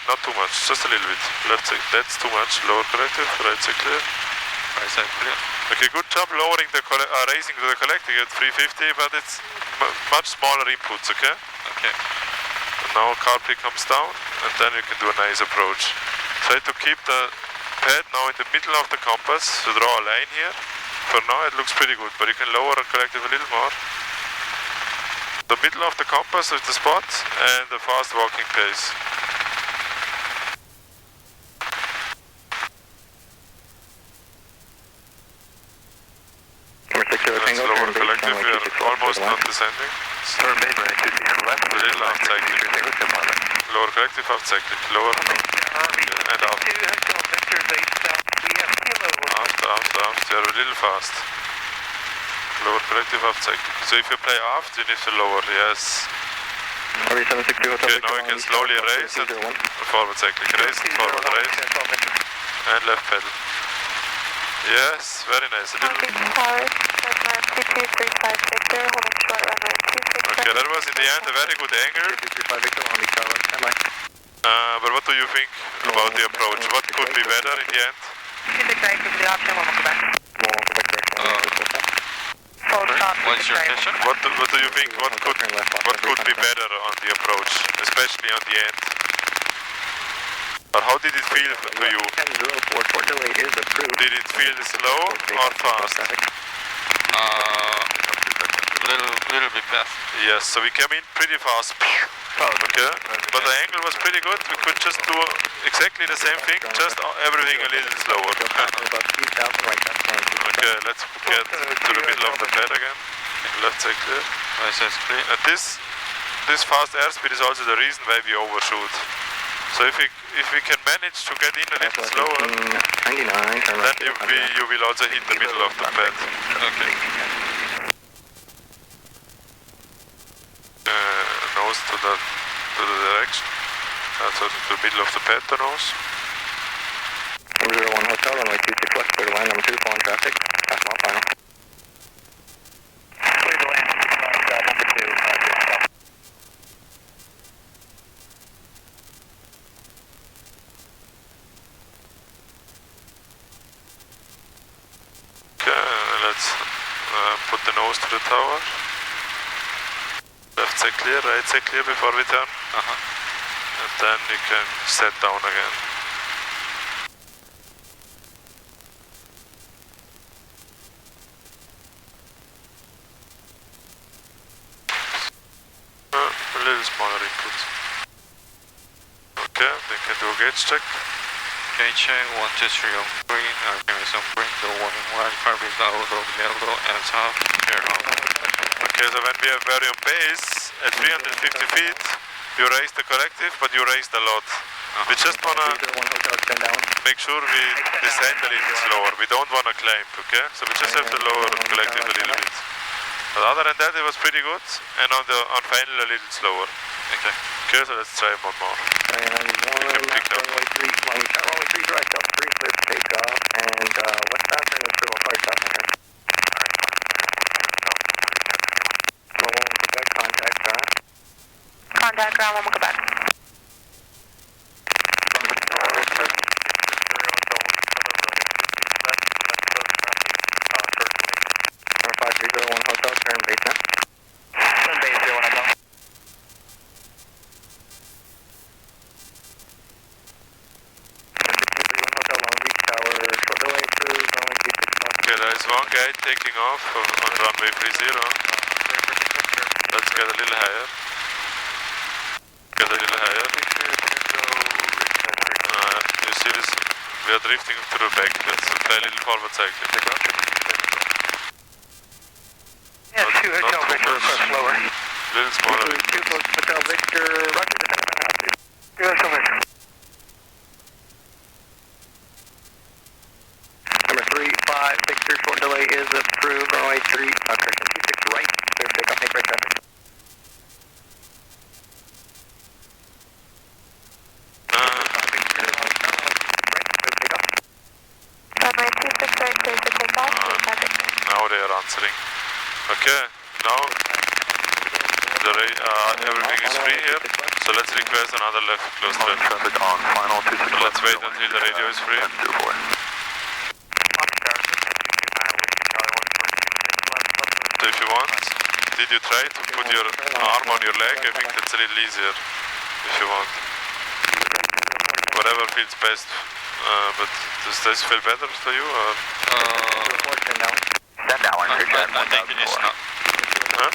not too much, just a little bit. Left side, that's too much. Lower collective, right side clear. Right side clear. Okay, good job lowering the raising to the collective at 350, but it's much smaller inputs, okay? Okay. And now carpet comes down, and then you can do a nice approach. Try to keep the pad now in the middle of the compass, so draw a line here. For now it looks pretty good, but you can lower the collective a little more. The middle of the compass is the spot, and the fast walking pace. Number 60 Let's Tango, lower turn base, collective, runway we are 26 left, almost clear to not land. descending. Turn base, runway 26 left. A little out cyclic. Lower collective, out cyclic. Lower and up. Aft, you're a little fast. Lower collective, aft cyclic. So if you play aft, you need to lower, yes. RV 762 Hotel, Okay, now you can slowly raise and forward cyclic. Raise and forward, raise. And left pedal. Yes, very nice. A little. Okay, that was in the end a very good angle. But what do you think about the approach? What could be better in the end? What's your question? What do you think? What could be better on the approach, especially on the end? Or how did it feel to you? Did it feel slow or fast? Little bit fast. Yes, so we came in pretty fast. Okay, but the angle was pretty good. We could just do exactly the same thing, just everything a little slower. Okay, let's get to the middle of the pad again. Left side clear. Right side clear. And this fast airspeed is also the reason why we overshoot. So if we can manage to get in a little slower, then you will also hit the middle of the pad. Okay. Nose to the direction. So to the middle of the pad, the nose. Number 01 Hotel, runway 26 left, clear to land. Number 2, following traffic. Half mile final. Clear to land, number 2, Okay, let's put the nose to the tower. Left side clear, right side clear before we turn. And then you can set down again. A little smaller input. Okay, they can do a gauge check. Gauge check 123 on green, RPM is on green, the warning white, carpet is out of yellow, and half, clear out. Okay, so when we are very on base, at 350 feet, you raise the collective, but you raised a lot. We just want to make sure we descend a little slower. We don't want to climb, okay? So we just have to lower the collective a little bit. But other than that, it was pretty good, and on final a little slower. Okay. Okay, so let's try one more. Runway 3 direct up, 3 clear for takeoff, and westbound turn is civil car stop here. Quebec, contact ground. Contact ground 1 Quebec. Number 5301 Hotel, turn base now. Turn base 01 Hotel. gate taking off on runway 30. Let's get a little higher. Get a little higher. You see this? We are drifting to the back. Let's play a little forward cycle. Yeah, 2 Hotel Victor, request lower. Little smaller. 2 Hotel Victor, roger, descend on altitude. 2 Hotel Victor. Number 35, Victor, short delay is approved. Runway 3, correction, 26 right. Clear for takeoff, make right traffic. Runway 26 right, clear for takeoff. Now they are answering. Okay, now everything is free here. So let's request another left close left. Traffic on final 26 So let's wait until the radio is free. So if you want, did you try to put your arm on your leg? I think that's a little easier if you want. Whatever feels best. But does this feel better for you? Or? Stand down, I think it is not. Huh?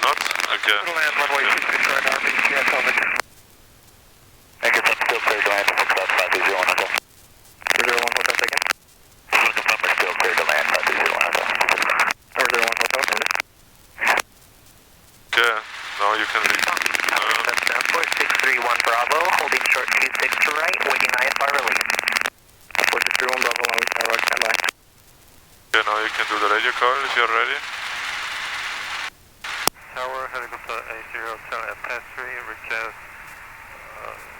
Not? Okay. Land runway 26 right, Army, yes, over. I guess I'm still clear to land for Club 501 Hotel. 001 Hotel taken. Looking for still clear to land 501 Hotel. Number 01 Hotel, send it. Okay, now you can leave. That's 4631 Bravo, holding short 26 to right, waiting IFR release. 4631 Bravo, long tower, stand by. Okay, now you can do the radio call if you're ready. Tower, helicopter A0, Hotel at pass 3, request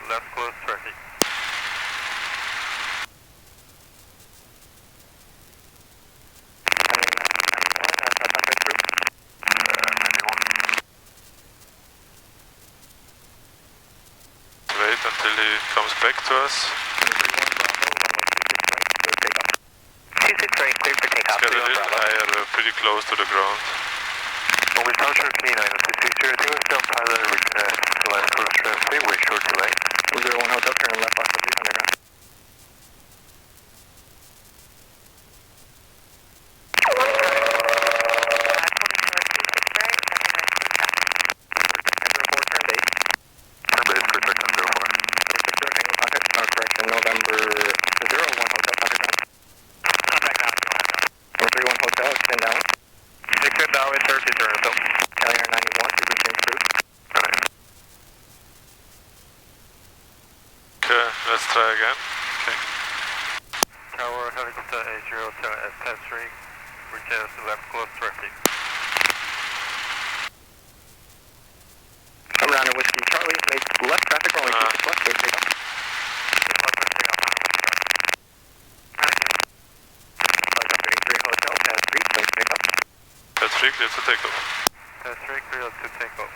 left close traffic. Wait until he comes back to us. 26 right, clear for takeoff. Let's get a little higher, pretty close to the ground. We touch our K9 at 660, down pilot, request left close traffic, way short delay. 01 Hotel, turn left off of the underground. November 01 Hotel, underground. Contact now, Number 31 Hotel, extend down. Extend down, in 30, turn Hotel. Carrier 91, frequency improved. Okay, let's try again. Okay. Tower, helicopter A0, Hotel at pass 3, request left close traffic. Come down to Whiskey Charlie, make left traffic, only 26 left, clear takeoff. That's free, clear to take off. Pass 3, clear to take off.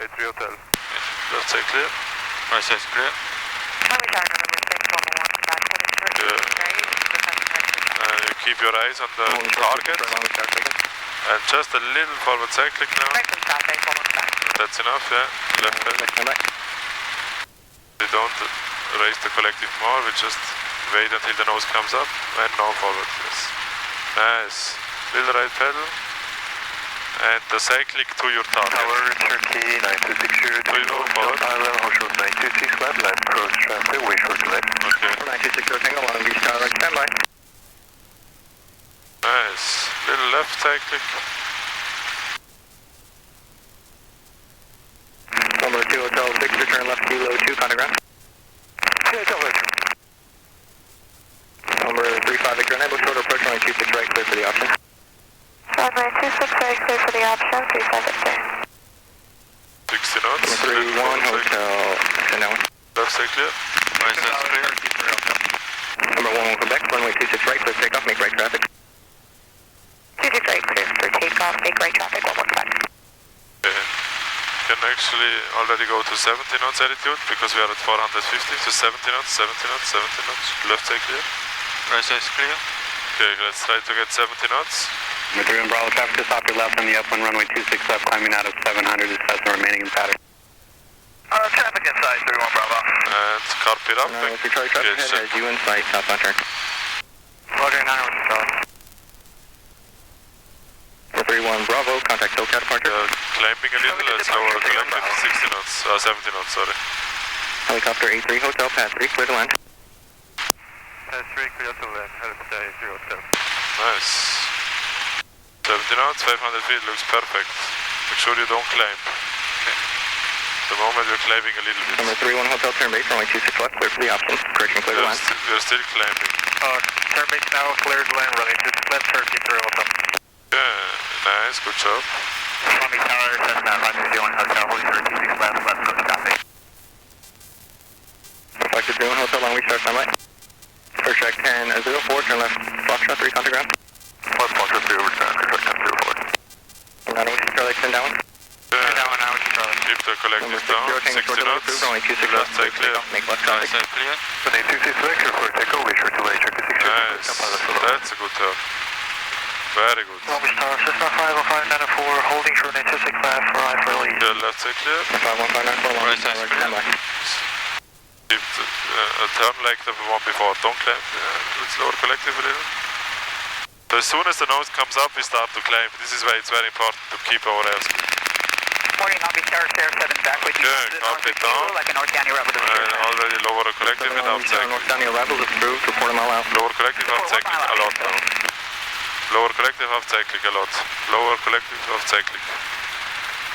A3 Hotel. Yes. Left side clear. Right side clear. You keep your eyes on the target. And just a little forward cyclic now. That's enough, yeah. Left head. We don't raise the collective more, we just wait until the nose comes up and now forward, yes. Nice. Little right pedal. And the cyclic to your target. Tower, Turkey, 9260, To your forward. Island, Hoshos 926 left, left cross traffic, way short delay. Okay. 926 Tango, Long Beach Tower, stand by. Nice. Little left cyclic. Number 2 Hotel Victor, turn left kilo 2, underground. 2 Hotel Victor. Number 35 Victor, enable short approach, only 26 right, clear for the option. Runway 26 right, clear for the option, 35 Victor. 60 knots. Number 31 Hotel, extend down. Left side clear. Right side clear. Number 1 Quebec, runway 26 right, clear takeoff, make right traffic. 26 right, clear for takeoff, make right traffic, 115. Okay. Can actually already go to 70 knots altitude because we are at 450. So 70 knots, 70 knots, 70 knots. Left side clear. Right side clear. Okay, let's try to get 70 knots. Number 3 Bravo, traffic just off your left on the upwind runway 26 left, climbing out of 700, assess the remaining in pattern. Traffic inside, 31 Bravo. And carp it up. No, if you try traffic Yes, head, as you in sight, southbound turn. Roger, 9 Charlie. 31 Bravo, contact SoCal departure. Climbing a little, let's lower collective, 60 knots, 70 knots, sorry. Helicopter 83 Hotel, pad 3, clear to land. Pad 3, clear to land, helicopter 83 Hotel. Nice. 70 knots, 500 feet, looks perfect. Make sure you don't climb. Okay. The moment you're climbing a little bit. Number 31 Hotel, turn base, runway 26 left, clear for the option. Correction, clear to land. We're still climbing. Turn base now, clear to land, running 26 left, 33 Hotel. Yeah, nice, good job. Tommy Tower, Cessna 561 Hotel, holding 36 left, left coast copy. Reflected 31 Hotel, long reach start sunlight. First track 10-04, turn left, Foxtrot 3, contact ground. Plus Foxtrot 3 over turn, first track 10-04. Not only Charlie, extend downwind. Down, now, Charlie. Keep the collective down, 60 knots. Left side clear. Make left traffic. Side clear. Running 26 left, for takeoff, we sure to lay, check the 60. Nice, that's a good turn. Very good. Long Beach Tower, Cessna 50594, holding short 26 left for I for release. Yeah, left side clear. 51594, long Right side reach clear. standby. Keep a turn like the one before. Don't climb. Let's lower collective a little. So as soon as the nose comes up, we start to climb. This is why it's very important to keep our airspeed. Morning, Long Beach Tower, Sierra 7 back with you. Okay, copy it down. Like a North County Rebel. And already lower a collective and up cycling. North County Rebels approved, report a mile out. Lower collective, up cycling a lot now. Lower collective, up cycling a lot. Lower collective, up cycling.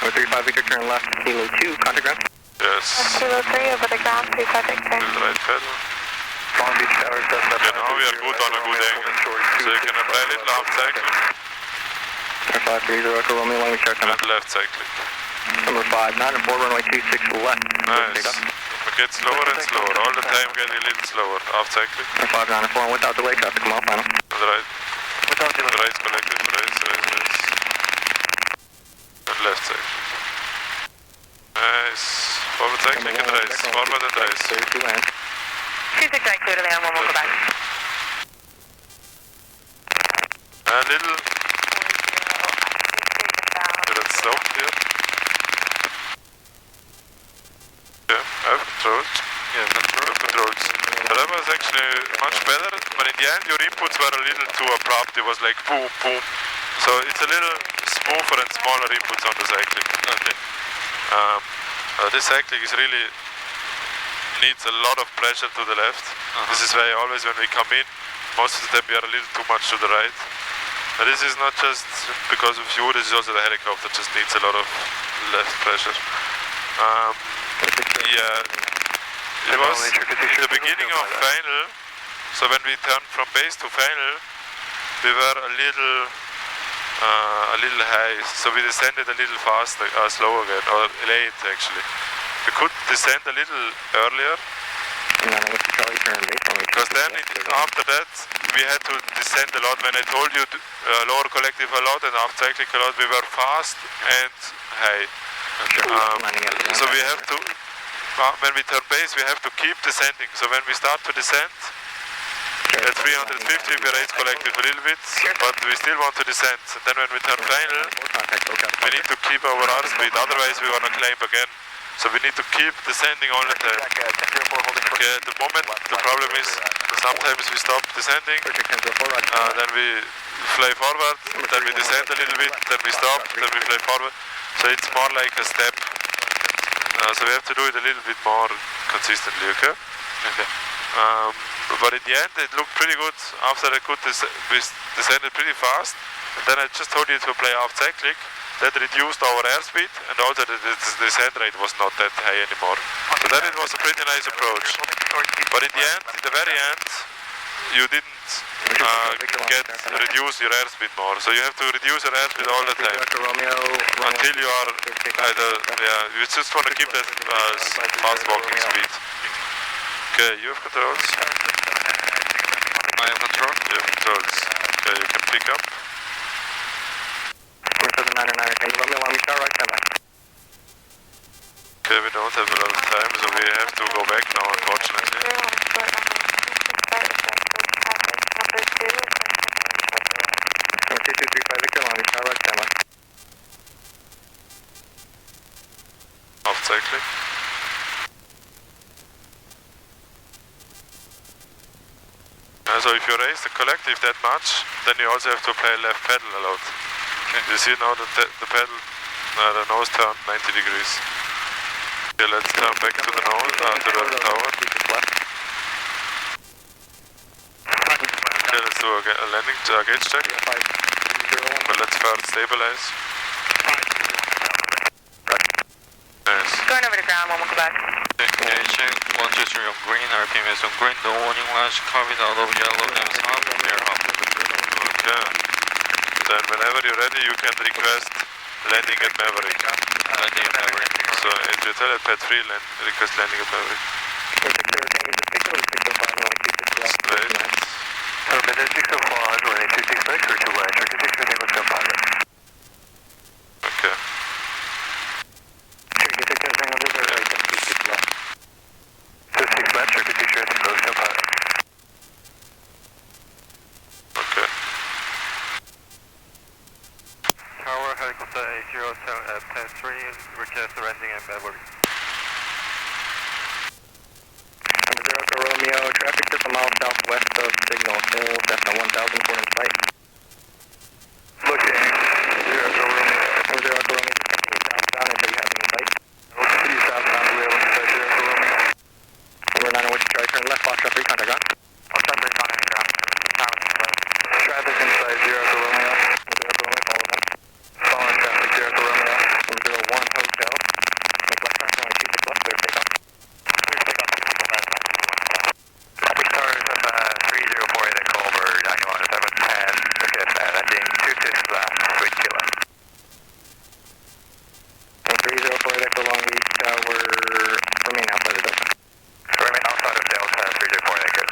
Number 35 Victor, turn left, Kilo 2, contact ground. Yes. Kilo 3 over the ground, 3 project turn. With the right pedal. Long Beach Tower, Cessna Okay, now we are good on a good angle. So you can apply a little up cycling 530 Echo Romeo, long reach start and sunlight. left cycling. Number 5, 9 and 4, runway 26 left. Nice. Get slower and slower. All the time getting a little slower. Up cycling. Number 5, 9 and 4, without delay, traffic, come out final. On the right. Without delay. The right collective, right. And left cycling. Nice. Forward cycling and race. Forward and race. 32 land. 26 right, clear to land, 1 more back. A little. Let's stop here. Yeah, I have controls. Yeah, Controls. That was actually much better, but in the end your inputs were a little too abrupt. It was like boom, boom. So it's a little smoother and smaller inputs on the cycling. Okay. This cycling is really needs a lot of pressure to the left. This is why always when we come in, most of the time we are a little too much to the right. But this is not just because of you, this is also the helicopter just needs a lot of left pressure. Yeah, it was the beginning of final, so when we turned from base to final, we were a little high, so we descended a little faster, slow again, or late actually. We could descend a little earlier, because then after that we had to descend a lot. When I told you lower collective a lot and up cycling a lot, we were fast and high. So we have to, when we turn base, we have to keep descending. So when we start to descend, at 350 we raise collective a little bit, but we still want to descend. And then when we turn final, we need to keep our airspeed, otherwise we want to climb again. So we need to keep descending all the time. Okay, at the moment the problem is sometimes we stop descending, then we fly forward, then we descend a little bit, then we stop, then we fly forward. So it's more like a step. So we have to do it a little bit more consistently, okay? Okay. But in the end it looked pretty good. After I could we descended pretty fast. And then I just told you to play off cyclic. That reduced our airspeed, and also the descent rate was not that high anymore. So then it was a pretty nice approach. But in the end, in the very end, you didn't reduce your airspeed more. So you have to reduce your airspeed all the time until you are either, you just want to keep that fast walking speed. Okay, you have controls? I have control. You have controls. Okay, you can pick up. Okay, we don't have a lot of time, so we have to go back now, unfortunately. Off cycling. So if you raise the collective that much, then you also have to play left pedal a lot. You see now the pedal, the nose turn 90 degrees. Okay, let's turn back to the nose, to the tower. Okay, let's do a landing gauge check. But let's first stabilize. Nice. Going over to ground, one will go back. Gauge check, 123 on green, RPM is on green, no warning lights, carving out of yellow, and hop, clear hop. Okay. Then whenever you're ready, you can request landing at Maverick. Landing at Maverick. So if you tell it pad 3, request landing at Maverick. Straight. Minute 605, running 26 back, 32 right, 36 heading with jump pilot. Okay. 26 left, 36 heading with jump pilot. Okay. Tower, helicopter A07 at pad 3, request landing at Maverick. Romeo, traffic just a mile southwest of Signal Hill, Cessna 1000, port in sight. Looking, 0 Romeo. 0 Romeo, continue southbound until you have me in sight. We'll continue southbound, we have on site 0 Romeo. Number 9 which try turn left, Foxtrot 3, contact ground. Foxtrot 3, contact ground. Traffic in sight 0 Romeo. 0 Romeo, follow them. Following traffic 0 Romeo. 01 Hotel, make left turn, runway 26 left, clear takeoff. Traffic stars at 3048 Echo over 9117, ticket landing 26 left, switch kilo. 304 Echo Long Beach Tower, remain outside of Delta. Remain outside of Delta, 348 Echo.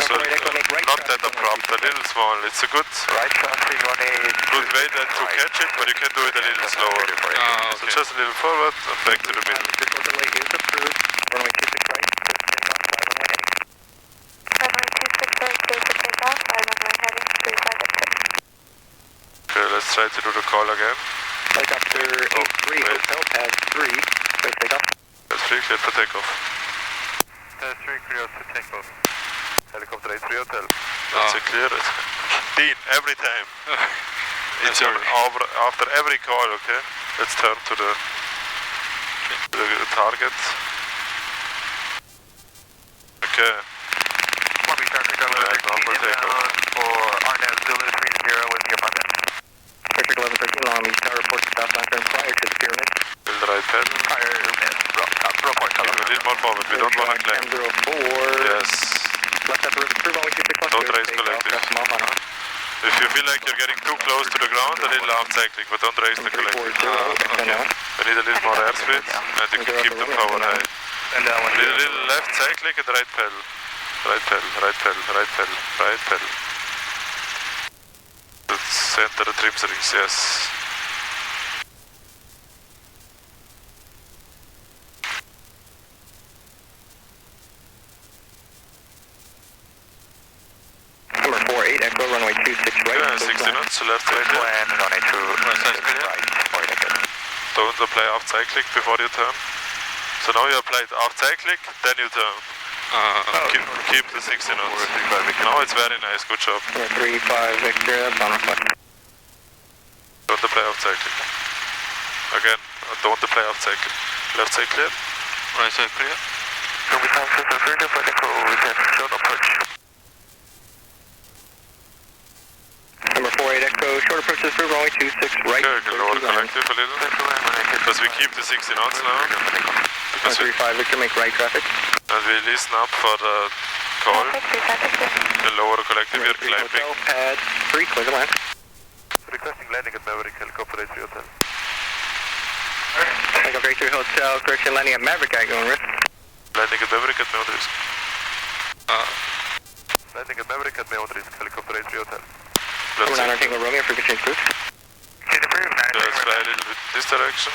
So, not that abrupt, a little small. It's a good Right traffic, good way then to catch it, but you can do it a little slower. So just a little forward and back to the middle. This delay is approved, runway 26 right, clear for takeoff, 5 runway heading. Runway 26 right, clear for takeoff, 5 runway heading, 35 at 6. Okay, let's try to do the call again. Helicopter 83 wait. Hotel, pad 3, clear for takeoff. That's 3, clear for takeoff. Pad 3 clear to takeoff. Helicopter A3 Hotel. That's a clear it. Dean, every time. It's Sorry. after every call, okay? Let's turn to the target. Okay. Copy, traffic level 13 inbound for RNAV Zulu 30 with your partner. Traffic 1113 Long Beach Tower, report to southbound turn prior to the pyramid. Build the right pedal. Prior miss, report A little more forward, we don't want to climb. 1004. Yes. Left at the river, through runway 26 left, Don't clear raise for takeoff, collective. press them off on on. If you feel like you're getting too close to the ground, a little arm cycling, but don't raise the collective. 340, Okay. We need a little more airspeed, and you can keep the power high. And that one. We need a little left cycling and right pedal. Right pedal, right pedal, right pedal, right pedal. Let's center the trim settings, yes. Number 48 Echo, runway 26 right. Yeah, clear 60 climb. knots, left right there. Land on A2, right, 40 Echo. Don't apply aft cyclic before you turn. So now you applied aft cyclic, then you turn. Keep the 60 knots. Now it's very nice, good job. Number 35 Victor, that's on reflect. Don't apply aft cyclic. Again, don't apply aft cyclic. Left side clear. Right side clear. Copy, South 30 for Echo, we can short approach. Number 48 Echo, short approaches through runway 26 right. Okay, can lower the collective a little. Because we keep the 60 knots now. Because we, 35 Victor, make right traffic. and we listen up for the call. The lower collective, we are climbing. Hotel, pad 3, clear to land. Requesting landing at Maverick, helicopter A3 Hotel. Helicopter 83 Hotel, correction landing at Maverick, going risk. Landing at Maverick at Maverick. Landing at Maverick at Maverick, helicopter A3 Hotel. Left Number 9 side. Tango Romeo, frequency improved. Let's fly a little bit this direction.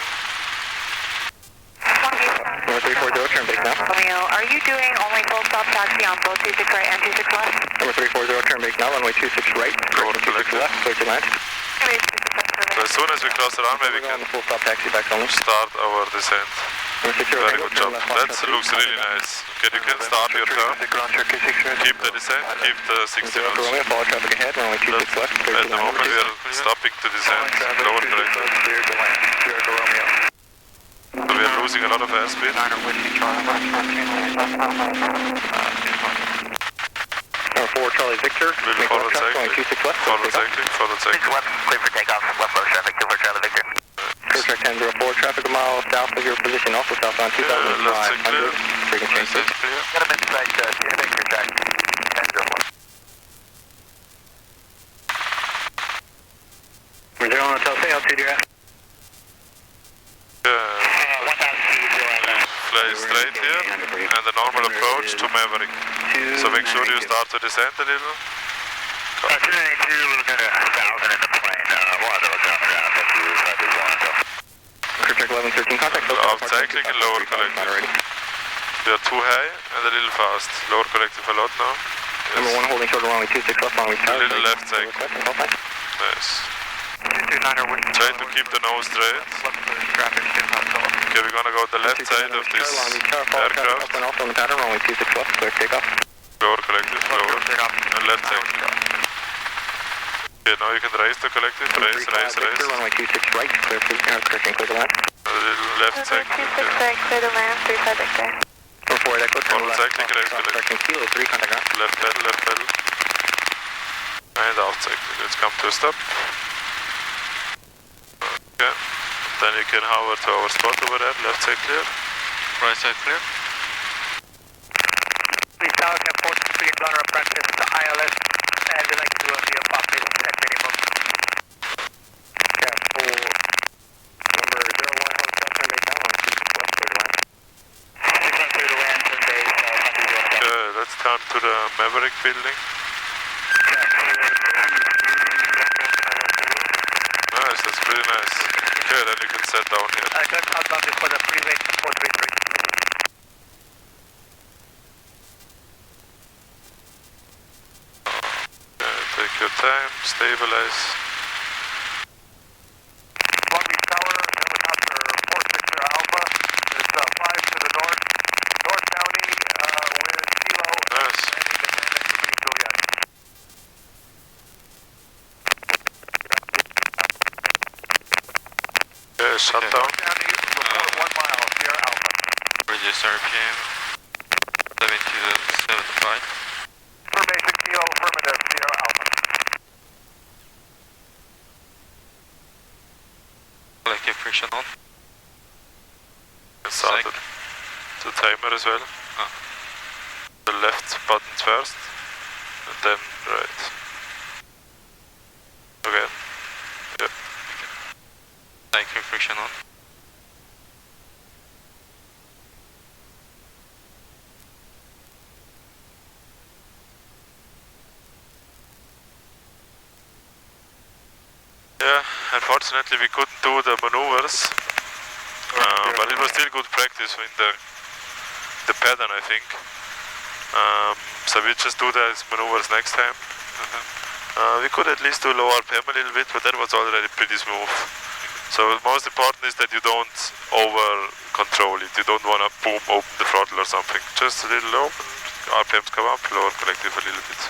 Number 340, turn base now. Romeo, are you doing only full stop taxi on both 26 right and 26 left? Number 340, turn base now, runway 26 right, Lower the 26 collective. left, clear to land. So as soon as we cross the runway, we We're can going full stop taxi back only. start our descent. Very good job. That looks really nice. Okay, you can start your turn. Keep the descent, keep the 60 knots. At the moment we are stopping to descend, lower correctly. So we are losing a lot of airspeed. 4 Charlie Victor. Little forward cycling. Forward cycling, forward cycling. Clear for takeoff, left low traffic, 2 for Charlie Victor. Track 1004, traffic a mile south of your position, also southbound 2500. Frequency change. Got him inside Victor track 1004. We're 0 on hotel, say altitude you're at. Fly straight here and the normal approach to Maverick. So make sure you start to descend a little. 292, we're going to 1,000 in the plane. We'll have to look on the ground if you decide to go on. Track 1113, contact. Up cycling and lower collective. We are too high and a little fast. Lower collective a lot now. Number 1 holding short runway 26 left, runway A little left cycle. Nice. Try to keep the nose straight. Okay, we're gonna go the left side of this aircraft. Lower collective, lower. And left side. Okay, now you can raise the collective. Raise. Runway 26 right, clear the land. A little left side. 26 right, clear the land, 35 Victor. Forward echo, turn Forward left. cycling, raise collective. Kilo 3, contact ground. Left pedal. And out cycling. Let's come to a stop. Okay. Then you can hover to our spot over there. Left side clear. Right side clear. Please tell us important speed runner apprentice to ILS and we'd like to do a via pop at minimum. Cap 4, number 01 hotel, turn base down on 26 left, clear the land. 6 clear the land, turn base, Okay, let's turn to the Maverick building. Nice, that's pretty nice. Okay, then you can set down here. I just outbound before the freeway to 433. Okay, take your time, stabilize. Long Beach Tower, helicopter 460 Alpha. It's 5 to the north, North County with Kilo Nice. landing Juliet. Okay, shut down. County, report 1 mile, Sierra Alpha. Reduce RPM 70 to 75. Formation Kilo, affirmative, Sierra Alpha. Collective friction on. Start the timer as well. The left button first, and then right. Okay. Yep. Cycle friction on. Yeah, unfortunately we couldn't do the maneuvers, but it was still good practice in the pattern, I think. So we just do those maneuvers next time. We could at least do low RPM a little bit, but that was already pretty smooth. So most important is that you don't over control it. You don't want to boom open the throttle or something. Just a little open, RPMs come up, lower collective a little bit.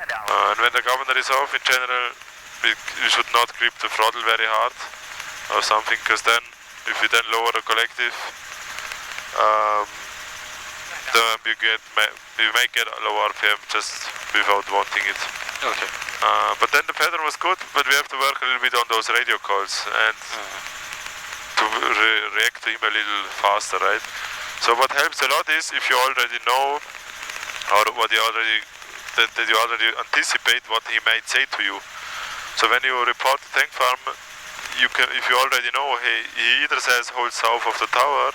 And when the governor is off, in general, you should not grip the throttle very hard or something, because then if you then lower the collective, you may get a low RPM just without wanting it. Okay. But then the pattern was good, but we have to work a little bit on those radio calls and to react to him a little faster, right? So what helps a lot is if you already know, or what you already that you already anticipate what he might say to you. So when you report the tank farm, you can, if you already know, he either says hold south of the tower,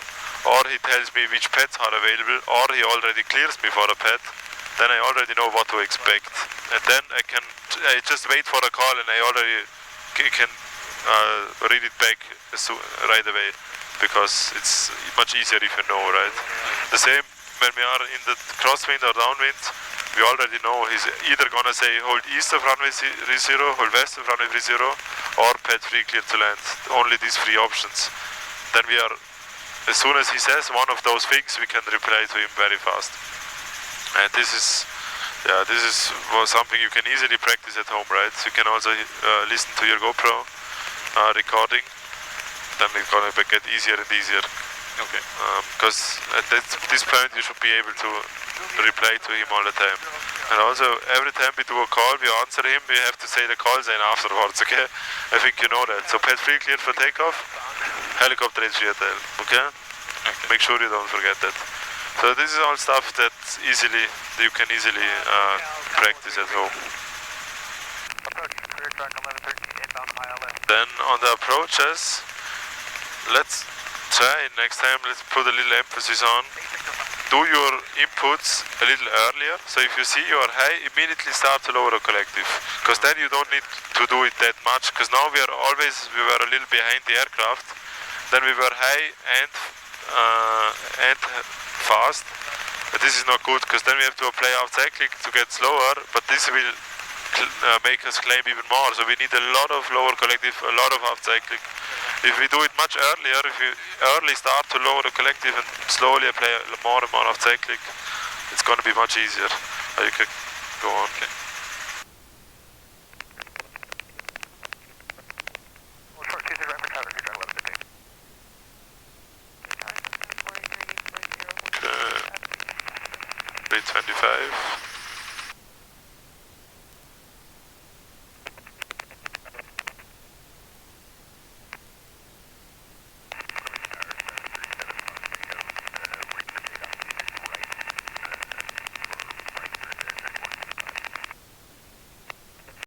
or he tells me which pads are available, or he already clears me for a pad, then I already know what to expect. And then I just wait for a call and I already can read it back right away, because it's much easier if you know, right? The same when we are in the crosswind or downwind, we already know he's either gonna say hold east of runway 30, hold west of runway 30, or pad 3 clear to land. Only these three options. Then we are as soon as he says one of those things, we can reply to him very fast. And this is something you can easily practice at home, right? So you can also listen to your GoPro recording. Then it's gonna get easier and easier. Okay. Because at this point you should be able to reply to him all the time. And also every time we do a call, we answer him, we have to say the call sign afterwards, okay? I think you know that. So pad 3 cleared for takeoff, helicopter H3 okay? Make sure you don't forget that. So this is all stuff that you can easily practice at home. Then on the approaches, let's try next time, let's put a little emphasis on do your inputs a little earlier. So if you see you are high, immediately start to lower the collective, because then you don't need to do it that much, because now we were a little behind the aircraft, then we were high and fast, but this is not good, because then we have to apply half cyclic to get slower, but this will make us claim even more, so we need a lot of lower collective, a lot of half cyclic. If we do it much earlier, if you early start to lower the collective and slowly apply more and more half cyclic, it's going to be much easier. You can go on. Okay.